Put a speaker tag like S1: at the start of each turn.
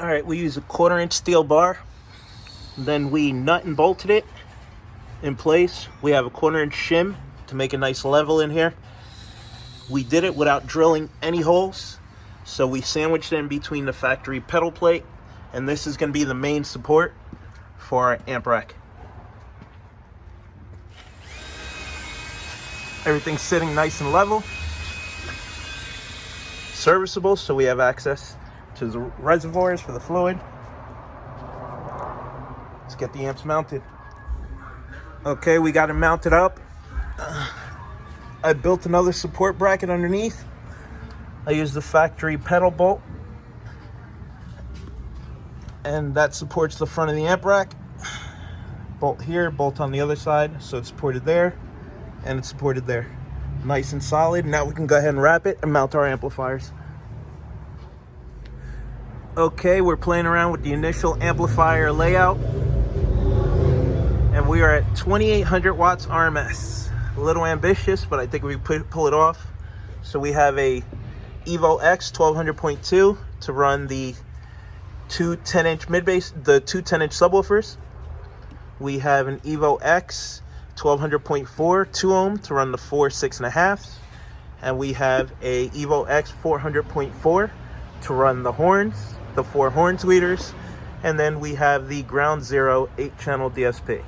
S1: All right, we use a 1/4-inch steel bar. Then we nut and bolted it in place. We have a 1/4-inch shim to make a nice level in here. We did it without drilling any holes. So we sandwiched it in between the factory pedal plate, and this is going to be the main support for our amp rack. Everything's sitting nice and level. Serviceable, so we have access to the reservoirs for the fluid. Let's get the amps mounted. Okay, we got it mounted up. I built another support bracket underneath. I used the factory pedal bolt, and that supports the front of the amp rack. Bolt here, bolt on the other side, so it's supported there, and it's supported there. Nice and solid. Now we can go ahead and wrap it and mount our amplifiers. Okay, we're playing around with the initial amplifier layout, and we are at 2800 watts RMS. A little ambitious, but I think we pull it off. So we have a Evo X 1200.2 to run the two 10-inch mid-bass, the two 10-inch subwoofers. We have an Evo X 1200.4 2 ohm to run the 4 6.5s, and we have a Evo X 400.4 to run the horns, the 4 horn tweeters, and then we have the ground zero 8-channel DSP.